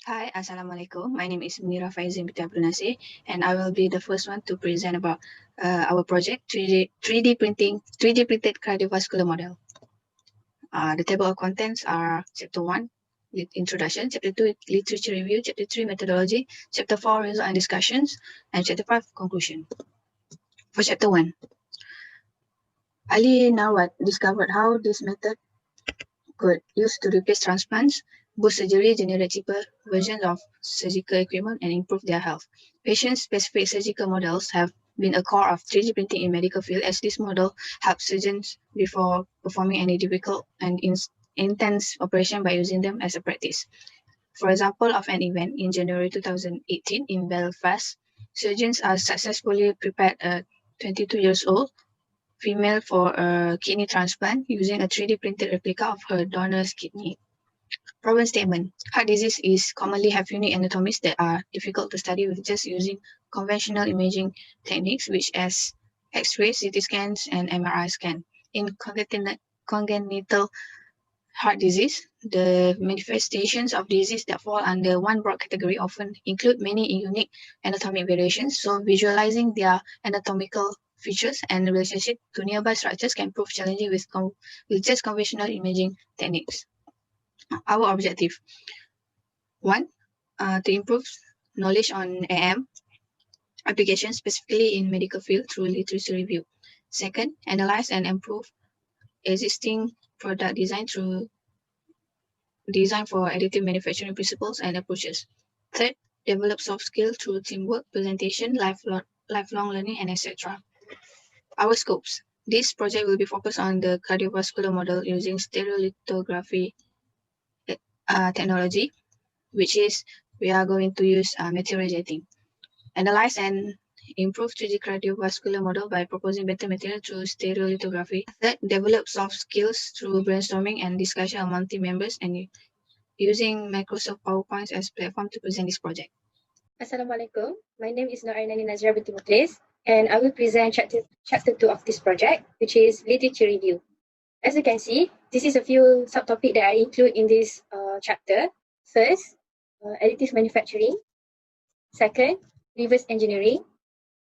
Hi, Assalamualaikum. My name is Munira FAIZIN Nasir, and I will be the first one to present about our project 3D printed cardiovascular model. The table of contents are Chapter 1, Introduction, Chapter 2, Literature Review, Chapter 3, Methodology, Chapter 4, Results and Discussions, and Chapter 5, Conclusion. For Chapter 1, Ali Nawat discovered how this method could use to replace transplants, boost surgery, generate cheaper versions of surgical equipment, and improve their health. Patient-specific surgical models have been a core of 3D printing in medical field, as this model helps surgeons before performing any difficult and intense operation by using them as a practice. For example of an event in January 2018 in Belfast, surgeons are successfully prepared a 22 years old female for a kidney transplant using a 3D printed replica of her donor's kidney. Problem statement. Heart disease is commonly have unique anatomies that are difficult to study with just using conventional imaging techniques, which as X-rays, CT scans, and MRI scan. In congenital heart disease, the manifestations of disease that fall under one broad category often include many unique anatomic variations, so visualizing their anatomical features and relationship to nearby structures can prove challenging with just conventional imaging techniques. Our objective: 1. To improve knowledge on AM applications, specifically in medical field through literature review. 2nd, analyze and improve existing product design through design for additive manufacturing principles and approaches. 3rd, develop soft skills through teamwork, presentation, lifelong learning, and etc. Our scopes. This project will be focused on the cardiovascular model using stereolithography technology, which is we are going to use material jetting. Analyze and improve 3D cardiovascular model by proposing better material through stereolithography. Third, develop soft skills through brainstorming and discussion among team members and using Microsoft PowerPoint as platform to present this project. Assalamualaikum. My name is AINANI NAZIRA binti MOKHLIS, and I will present chapter 2 of this project, which is literature review. As you can see, this is a few subtopics that I include in this chapter. First, additive manufacturing. Second, reverse engineering.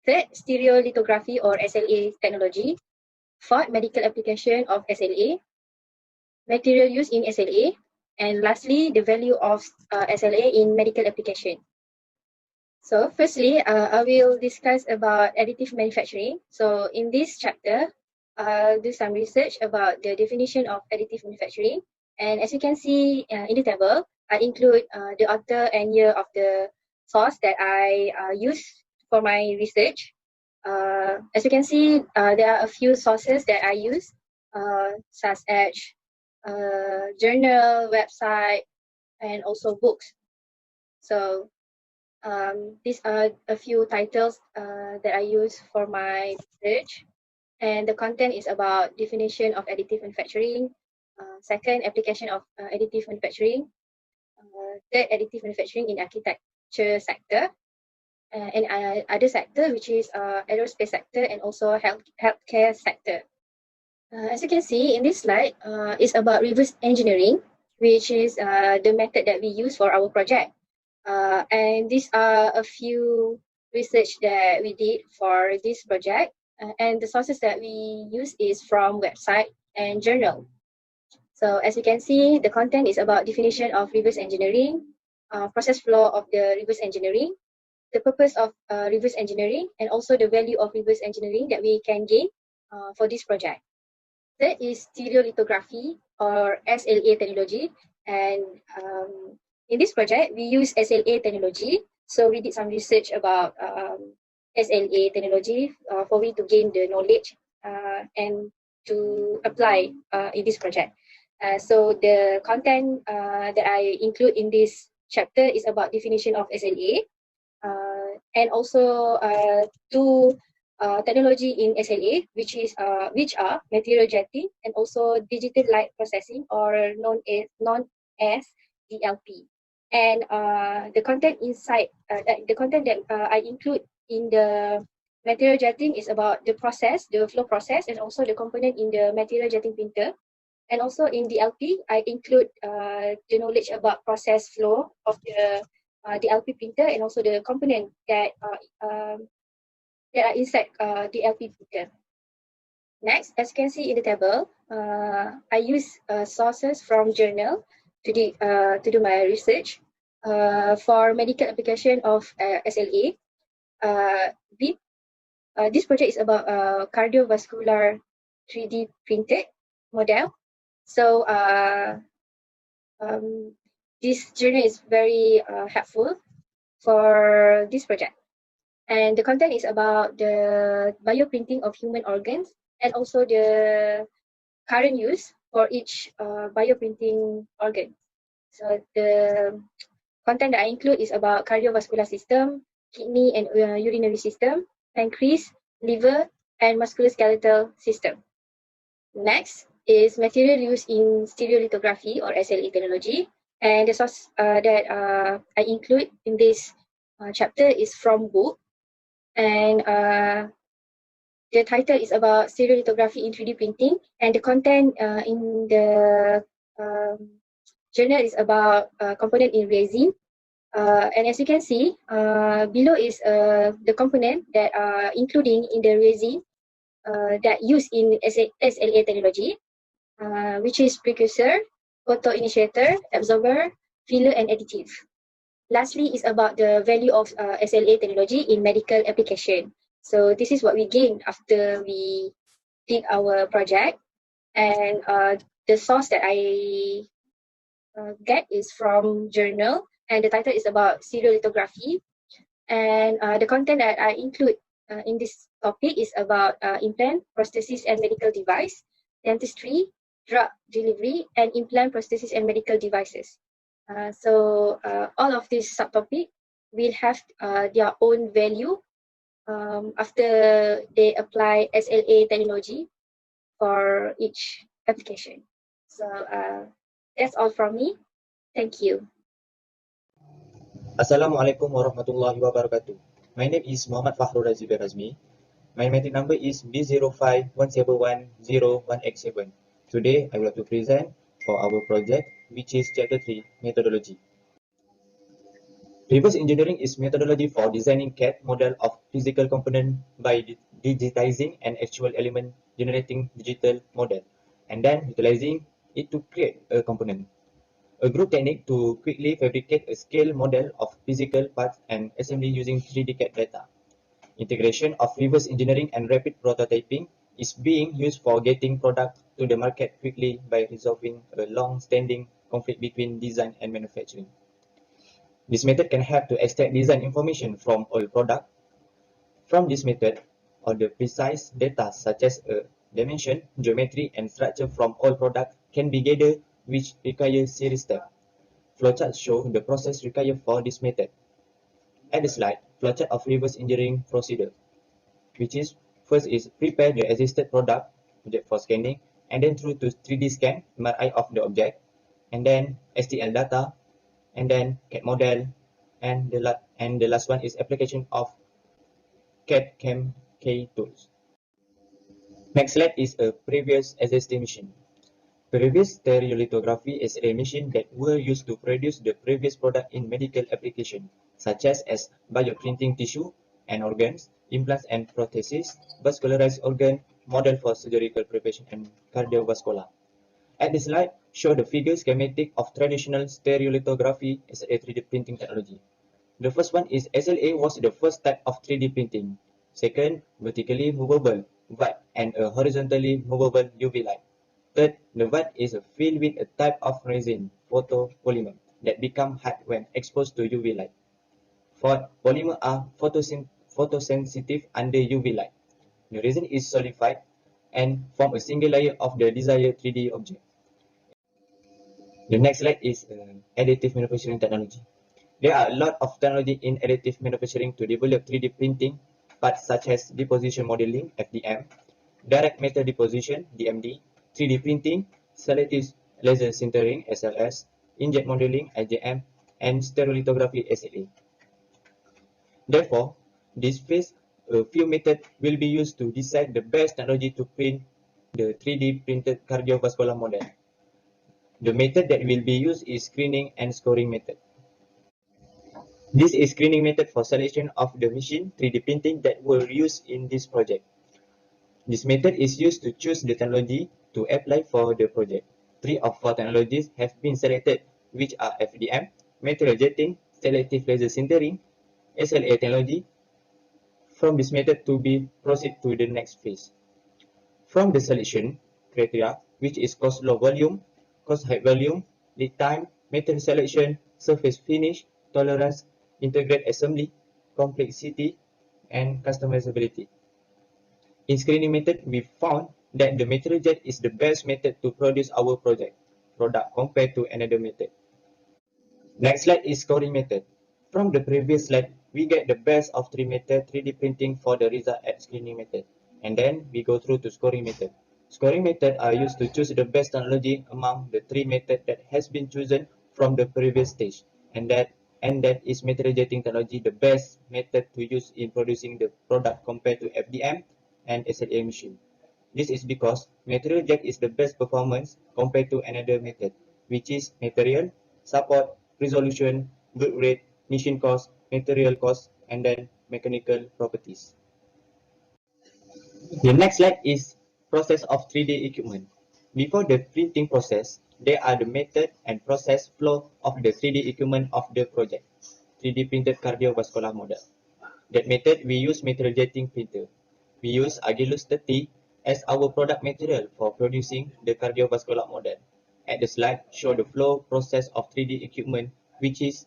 Third, stereolithography or SLA technology. Fourth, medical application of SLA. Material used in SLA. And lastly, the value of SLA in medical application. So firstly, I will discuss about additive manufacturing. So in this chapter, I'll do some research about the definition of additive manufacturing. And as you can see in the table, I include the author and year of the source that I use for my research. As you can see, there are a few sources that I use, such as journal, website, and also books. So these are a few titles that I use for my research. And the content is about definition of additive manufacturing, second, application of additive manufacturing, third, additive manufacturing in architecture sector, and other sector, which is aerospace sector and also healthcare sector. As you can see in this slide, it's about reverse engineering, which is the method that we use for our project. And these are a few research that we did for this project. And the sources that we use is from website and journal. So as you can see, the content is about definition of reverse engineering, process flow of the reverse engineering, the purpose of reverse engineering, and also the value of reverse engineering that we can gain for this project. Third is stereolithography or SLA technology. And in this project, we use SLA technology. So we did some research about SLA technology for we to gain the knowledge and to apply in this project. So the content that I include in this chapter is about definition of SLA and also two technology in SLA, which are material jetting and also digital light processing, or known as DLP. And the content inside the content that I include in the material jetting is about the process, the flow process, and also the component in the material jetting printer. And also in DLP, I include the knowledge about process flow of the DLP printer and also the component that are inside DLP printer. Next, as you can see in the table, I use sources from journal to do my research for medical application of SLA. This project is about cardiovascular 3D printed model. So this journal is very helpful for this project. And the content is about the bioprinting of human organs and also the current use for each bioprinting organ. So the content that I include is about cardiovascular system, kidney and urinary system, pancreas, liver, and musculoskeletal system. Next is material used in stereolithography or SLA technology. And the source that I include in this chapter is from book. And the title is about stereolithography in 3D printing. And the content in the journal is about component in resin. And as you can see, below is the component that are including in the resin that used in SLA technology, which is precursor, photoinitiator, absorber, filler, and additive. Lastly is about the value of SLA technology in medical application. So this is what we gained after we did our project. And the source that I get is from journal, and the title is about stereolithography. And the content that I include in this topic is about implant, prosthesis, and medical device, dentistry, drug delivery, and implant, prosthesis, and medical devices. So all of these subtopics will have their own value after they apply SLA technology for each application. So that's all from me. Thank you. Assalamualaikum warahmatullahi wabarakatuh. My name is Muhammad FAHRUL RAZMI. My metric number is B0517101887. Today, I would like to present for our project, which is Chapter 3, Methodology. Reverse engineering is methodology for designing CAD model of physical component by digitizing an actual element, generating digital model, and then utilizing it to create a component. A group technique to quickly fabricate a scale model of physical parts and assembly using 3D CAD data. Integration of reverse engineering and rapid prototyping is being used for getting product to the market quickly by resolving a long-standing conflict between design and manufacturing. This method can help to extract design information from all product. From this method, all the precise data such as dimension, geometry, and structure from all product can be gathered, which require series step. Flowcharts show the process required for this method. At the slide, flowchart of reverse engineering procedure, which is first is prepare the existed product object for scanning, and then through to 3D scan MRI of the object, and then STL data, and then CAD model, and the last one is application of CAD CAM K tools. Next slide is a previous existing machine. Previous stereolithography is a machine that were used to produce the previous product in medical application, such as bioprinting tissue and organs, implants and prostheses, vascularized organ, model for surgical preparation, and cardiovascular. At this slide, show the figure schematic of traditional stereolithography as a 3D printing technology. The first one is SLA was the first type of 3D printing. Second, vertically movable VAT and a horizontally movable UV light. Third, the VAT is filled with a type of resin, photopolymer, that become hard when exposed to UV light. Fourth, polymer are photosensitive under UV light. The resin is solidified and form a single layer of the desired 3D object. The next slide is additive manufacturing technology. There are a lot of technology in additive manufacturing to develop 3D printing parts such as deposition modeling, FDM, direct metal deposition, DMD, 3D printing, selective laser sintering, SLS, inkjet modeling, IJM, and stereolithography, SLA. Therefore, this phase, a few methods will be used to decide the best technology to print the 3D printed cardiovascular model. The method that will be used is screening and scoring method. This is screening method for selection of the machine 3D printing that were used in this project. This method is used to choose the technology to apply for the project. 3 of 4 technologies have been selected, which are FDM, material jetting, selective laser sintering, SLA technology. From this method to be proceed to the next phase. From the selection criteria, which is cost low volume, cost high volume, lead time, material selection, surface finish, tolerance, integrate assembly, complexity, and customizability. In screening method, we found that the material jet is the best method to produce our product compared to another method. Next slide is scoring method. From the previous slide, we get the best of 3 method 3D printing for the result at screening method. And then we go through to scoring method. Scoring method are used to choose the best technology among the 3 methods that has been chosen from the previous stage. And that is material jetting technology the best method to use in producing the product compared to FDM and SLA machine. This is because material jet is the best performance compared to another method, which is material, support, resolution, build rate, machine cost, material cost, and then mechanical properties. The next slide is process of 3D equipment. Before the printing process, there are the method and process flow of the 3D equipment of the project. 3D printed cardiovascular model. That method, we use material jetting printer. We use Agilus 30 as our product material for producing the cardiovascular model. At the slide, show the flow process of 3D equipment, which is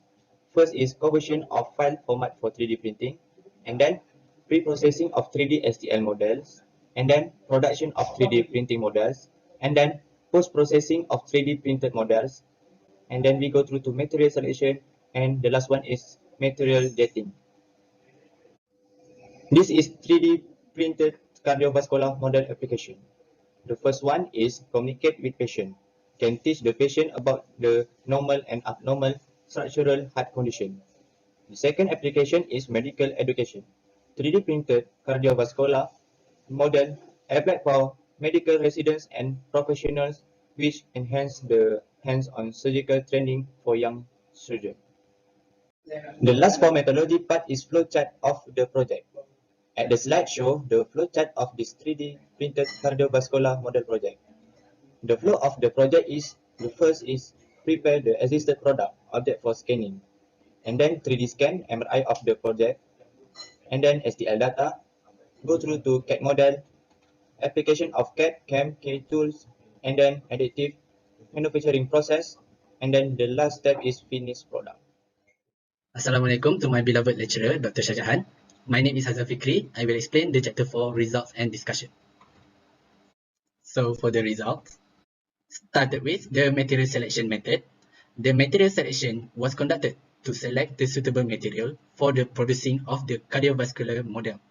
first is conversion of file format for 3D printing, and then pre-processing of 3D STL models, and then production of 3D printing models, and then post-processing of 3D printed models, and then we go through to material selection, and the last one is material jetting. This is 3D printed cardiovascular model application. The first one is communicate with patient. Can teach the patient about the normal and abnormal structural heart condition. The second application is medical education. 3D printed cardiovascular model applied for medical residents and professionals, which enhance the hands-on surgical training for young surgeons. The last for methodology part is flowchart of the project. At the slide show the flowchart of this 3D printed cardiovascular model project. The flow of the project is, the first is prepare the existed product object for scanning, and then 3D scan MRI of the project, and then STL data, go through to CAD model, application of CAD, CAM, K tools, and then additive, manufacturing process, and then the last step is finished product. Assalamualaikum to my beloved lecturer, Dr. Shah Jahan. My name is FIKRI. I will explain the chapter 4 results and discussion. So for the results, started with the material selection method. The material selection was conducted to select the suitable material for the producing of the cardiovascular model.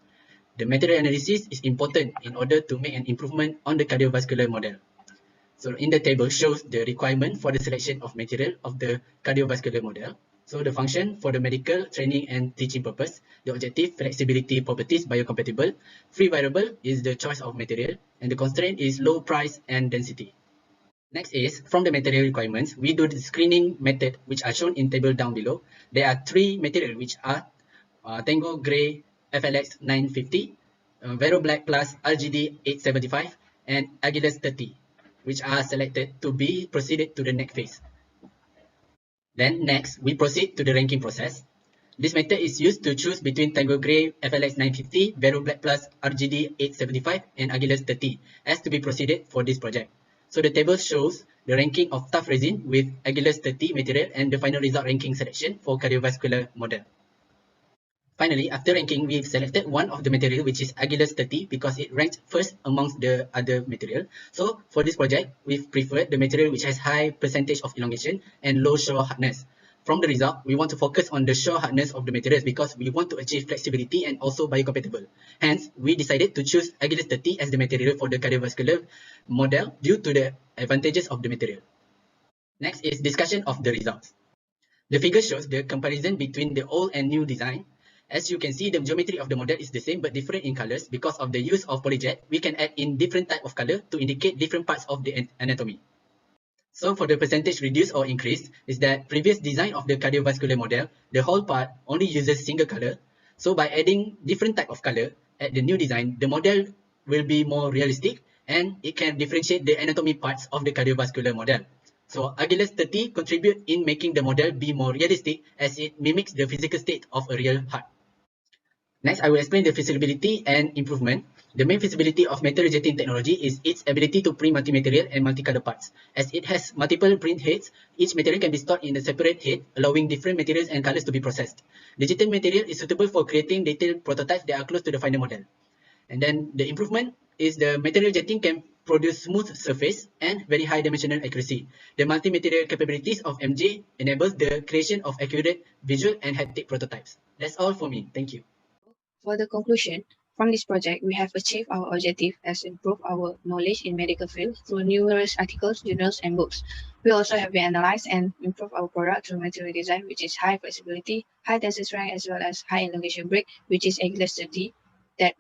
The material analysis is important in order to make an improvement on the cardiovascular model. So in the table shows the requirement for the selection of material of the cardiovascular model. So the function for the medical training and teaching purpose, the objective, flexibility, properties, biocompatible, free variable is the choice of material, and the constraint is low price and density. Next is, from the material requirements, we do the screening method, which are shown in table down below. There are 3 materials, which are Tango Grey FLX 950, Vero Black Plus RGD 875, and Agilus 30, which are selected to be proceeded to the next phase. Then next, we proceed to the ranking process. This method is used to choose between Tango Grey FLX 950, Vero Black Plus RGD 875, and Agilus 30 as to be proceeded for this project. So the table shows the ranking of tough resin with Agilus 30 material and the final result ranking selection for cardiovascular model. Finally, after ranking, we've selected one of the material, which is Agilus 30, because it ranked first amongst the other material. So for this project, we've preferred the material which has high percentage of elongation and low shore hardness. From the result, we want to focus on the shore hardness of the materials because we want to achieve flexibility and also biocompatible. Hence, we decided to choose Agilus 30 as the material for the cardiovascular model due to the advantages of the material. Next is discussion of the results. The figure shows the comparison between the old and new design. As you can see, the geometry of the model is the same but different in colors. Because of the use of polyjet, we can add in different type of color to indicate different parts of the anatomy. So for the percentage reduced or increased is that previous design of the cardiovascular model, the whole part only uses single color. So by adding different type of color at the new design, the model will be more realistic and it can differentiate the anatomy parts of the cardiovascular model. So Agilus 30 contribute in making the model be more realistic as it mimics the physical state of a real heart. Next, I will explain the feasibility and improvement. The main feasibility of metal jetting technology is its ability to print multi-material and multi-color parts. As it has multiple print heads, each material can be stored in a separate head, allowing different materials and colors to be processed. The jetted material is suitable for creating detailed prototypes that are close to the final model. And then the improvement is the material jetting can produce smooth surface and very high dimensional accuracy. The multi-material capabilities of MJ enables the creation of accurate visual and haptic prototypes. That's all for me. Thank you. For the conclusion, from this project, we have achieved our objective as improve our knowledge in medical field through numerous articles, journals, and books. We also have been analyzed and improve our product through material design, which is high flexibility, high tensile strength, as well as high elongation break, which is Agilus 30, that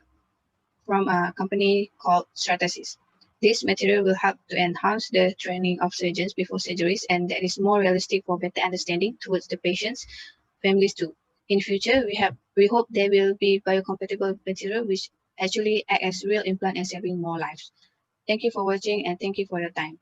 from a company called Stratasys. This material will help to enhance the training of surgeons before surgeries, and that is more realistic for better understanding towards the patients, families too. In future, we hope there will be biocompatible material which actually act as real implant and saving more lives. Thank you for watching and thank you for your time.